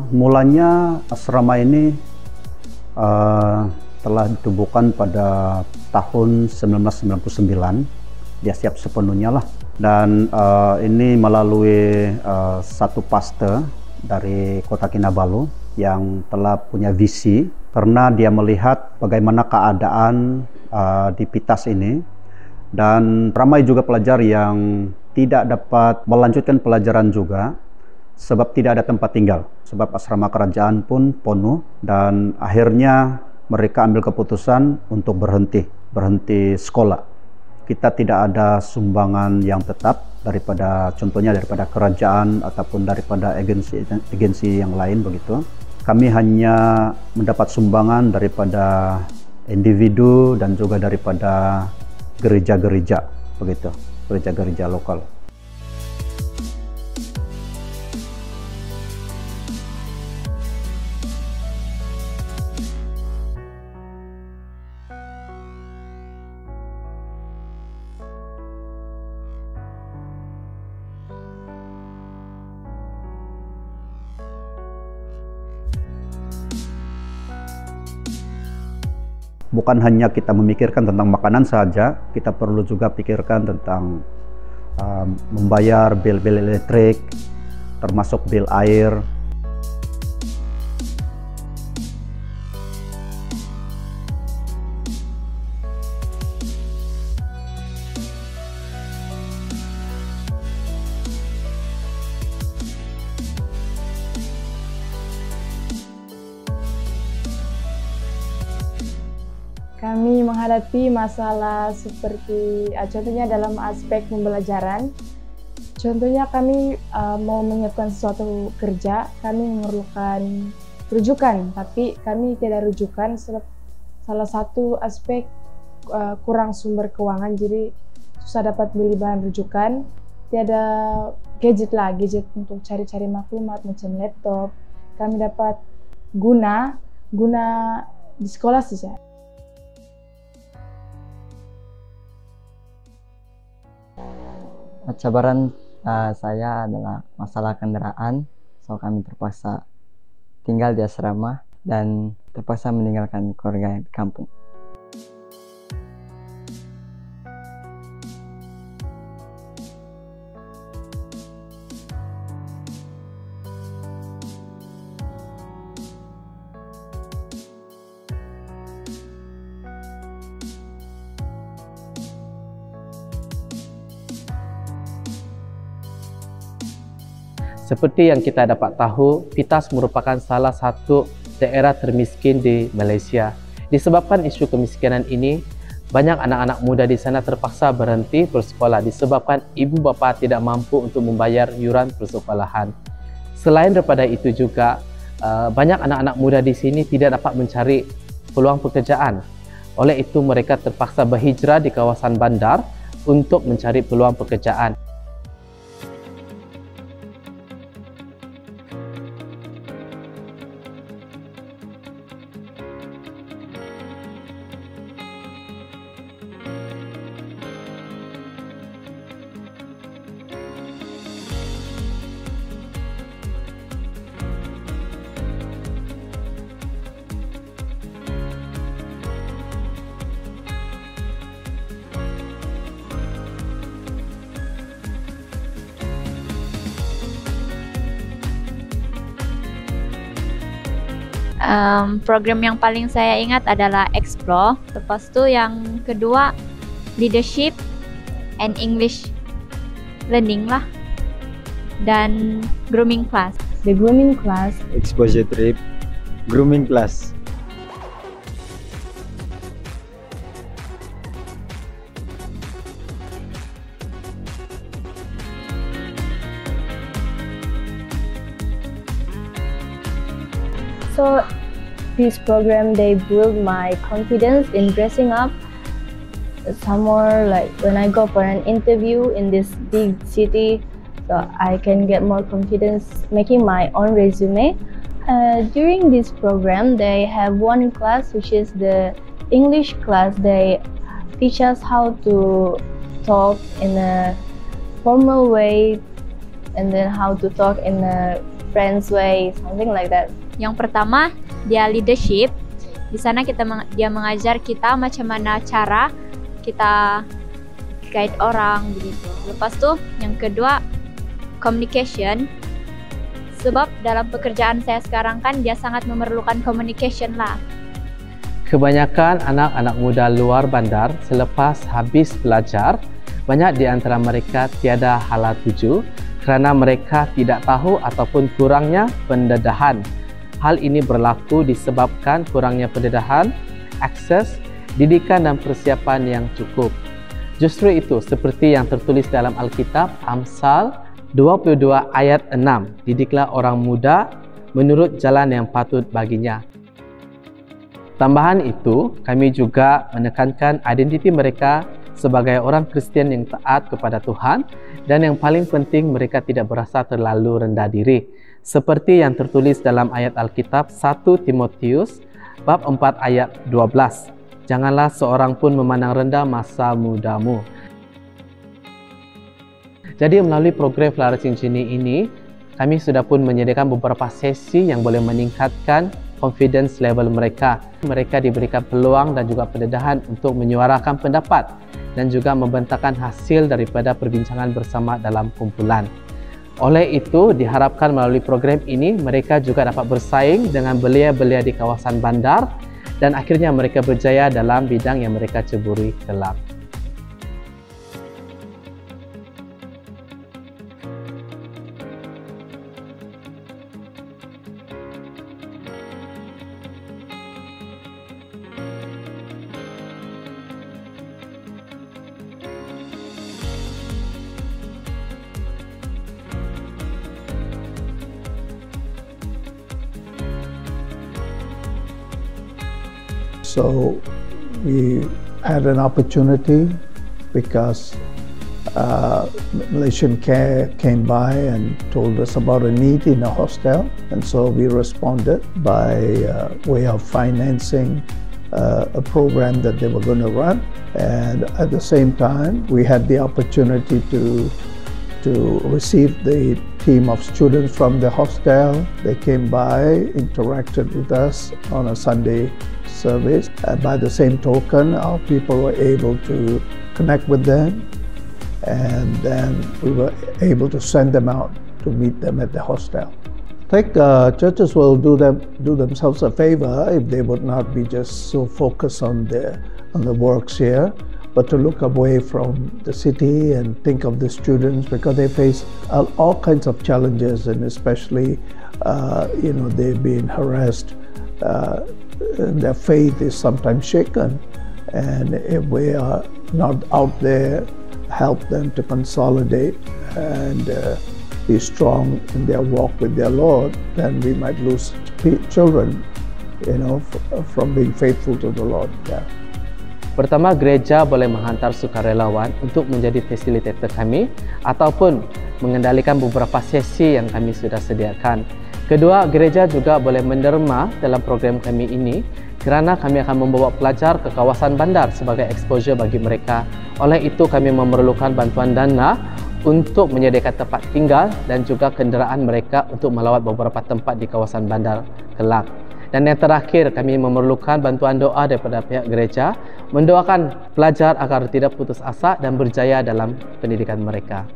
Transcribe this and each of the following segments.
Mulanya asrama ini telah ditubuhkan pada tahun 1999. Dia siap sepenuhnya lah. Dan ini melalui satu paste dari Kota Kinabalu yang telah punya visi karena dia melihat bagaimana keadaan di Pitas ini, dan ramai juga pelajar yang tidak dapat melanjutkan pelajaran juga sebab tidak ada tempat tinggal, sebab asrama kerajaan pun penuh, dan akhirnya mereka ambil keputusan untuk berhenti sekolah. Kita tidak ada sumbangan yang tetap contohnya daripada kerajaan ataupun daripada agensi yang lain begitu. Kami hanya mendapat sumbangan daripada individu dan juga daripada gereja-gereja begitu, gereja-gereja lokal. Bukan hanya kita memikirkan tentang makanan saja, kita perlu juga pikirkan tentang membayar bil-bil elektrik, termasuk bil air. Kami menghadapi masalah seperti contohnya dalam aspek pembelajaran. Contohnya kami mau menyiapkan sesuatu kerja, kami memerlukan rujukan, tapi kami tidak rujukan sebab salah satu aspek kurang sumber keuangan, jadi susah dapat beli bahan rujukan. Tiada gadget untuk cari-cari maklumat macam laptop. Kami dapat guna di sekolah saja. Cabaran saya adalah masalah kendaraan, so kami terpaksa tinggal di asrama dan terpaksa meninggalkan keluarga di kampung. Seperti yang kita dapat tahu, Pitas merupakan salah satu daerah termiskin di Malaysia. Disebabkan isu kemiskinan ini, banyak anak-anak muda di sana terpaksa berhenti bersekolah disebabkan ibu bapa tidak mampu untuk membayar yuran persekolahan. Selain daripada itu juga, banyak anak-anak muda di sini tidak dapat mencari peluang pekerjaan. Oleh itu mereka terpaksa berhijrah di kawasan bandar untuk mencari peluang pekerjaan. Program yang paling saya ingat adalah Explore. Lepas tu yang kedua Leadership and English Learning lah, dan Grooming Class. The Grooming Class, Exposure Trip, Grooming Class. So this program, they build my confidence in dressing up somewhere, like when I go for an interview in this big city, so I can get more confidence making my own resume. During this program, they have one class which is the English class. They teach us how to talk in a formal way and then how to talk in a friend's way, something like that. Yang pertama, dia leadership. Di sana dia mengajar kita macam mana cara kita guide orang begitu. Lepas tu, yang kedua, communication. Sebab dalam pekerjaan saya sekarang kan dia sangat memerlukan communication lah. Kebanyakan anak-anak muda luar bandar selepas habis belajar, banyak di antara mereka tiada hala tuju kerana mereka tidak tahu ataupun kurangnya pendedahan. Hal ini berlaku disebabkan kurangnya pendedahan, akses, didikan dan persiapan yang cukup. Justru itu, seperti yang tertulis dalam Alkitab, Amsal 22 ayat 6, didiklah orang muda menurut jalan yang patut baginya. Tambahan itu, kami juga menekankan identiti mereka sebagai orang Kristian yang taat kepada Tuhan dan yang paling penting mereka tidak berasa terlalu rendah diri. Seperti yang tertulis dalam ayat Alkitab 1 Timotius bab 4 ayat 12. Janganlah seorang pun memandang rendah masa mudamu. Jadi melalui program Flourishing Journey ini, kami sudah pun menyediakan beberapa sesi yang boleh meningkatkan confidence level mereka. Mereka diberikan peluang dan juga pendedahan untuk menyuarakan pendapat dan juga membentangkan hasil daripada perbincangan bersama dalam kumpulan. Oleh itu, diharapkan melalui program ini, mereka juga dapat bersaing dengan belia-belia di kawasan bandar dan akhirnya mereka berjaya dalam bidang yang mereka ceburi kelak. So we had an opportunity because Malaysian Care came by and told us about a need in a hostel, and so we responded by way of financing a program that they were going to run, and at the same time we had the opportunity to receive the team of students from the hostel. They came by, interacted with us on a Sunday service. By the same token, our people were able to connect with them, and then we were able to send them out to meet them at the hostel. I think churches will do themselves a favor if they would not be just so focused on the works here, but to look away from the city and think of the students, because they face all kinds of challenges, and especially they've been harassed. Their faith is sometimes shaken, and if we are not out there, help them to consolidate and be strong in their walk with their Lord, then we might lose children, from being faithful to the Lord. Yeah. Pertama, gereja boleh menghantar sukarelawan untuk menjadi fasilitator kami ataupun mengendalikan beberapa sesi yang kami sudah sediakan. Kedua, gereja juga boleh menderma dalam program kami ini kerana kami akan membawa pelajar ke kawasan bandar sebagai exposure bagi mereka. Oleh itu, kami memerlukan bantuan dana untuk menyediakan tempat tinggal dan juga kenderaan mereka untuk melawat beberapa tempat di kawasan bandar kelak. Dan yang terakhir, kami memerlukan bantuan doa daripada pihak gereja mendoakan pelajar agar tidak putus asa dan berjaya dalam pendidikan mereka.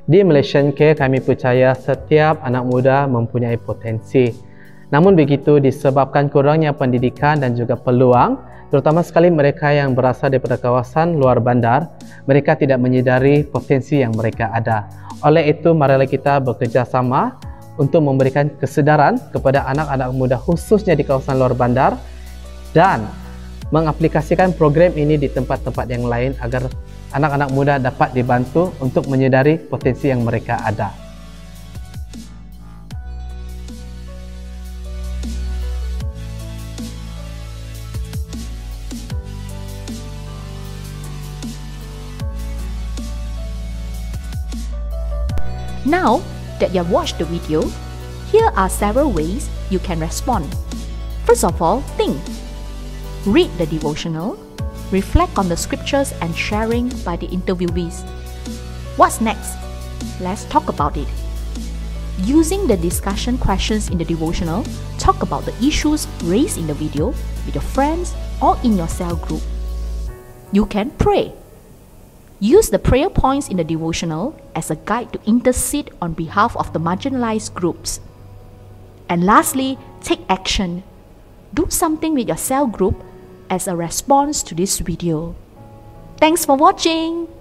Di Malaysian Care, kami percaya setiap anak muda mempunyai potensi. Namun begitu, disebabkan kurangnya pendidikan dan juga peluang, terutama sekali mereka yang berasal daripada kawasan luar bandar, mereka tidak menyedari potensi yang mereka ada. Oleh itu, marilah kita bekerjasama untuk memberikan kesedaran kepada anak-anak muda khususnya di kawasan luar bandar dan mengaplikasikan program ini di tempat-tempat yang lain agar anak-anak muda dapat dibantu untuk menyedari potensi yang mereka ada. Now that you have watched the video, here are several ways you can respond. First of all, think. Read the devotional, reflect on the scriptures and sharing by the interviewees. What's next? Let's talk about it. Using the discussion questions in the devotional, talk about the issues raised in the video with your friends or in your cell group. You can pray. Use the prayer points in the devotional as a guide to intercede on behalf of the marginalized groups. And lastly, take action. Do something with your cell group as a response to this video. Thanks for watching!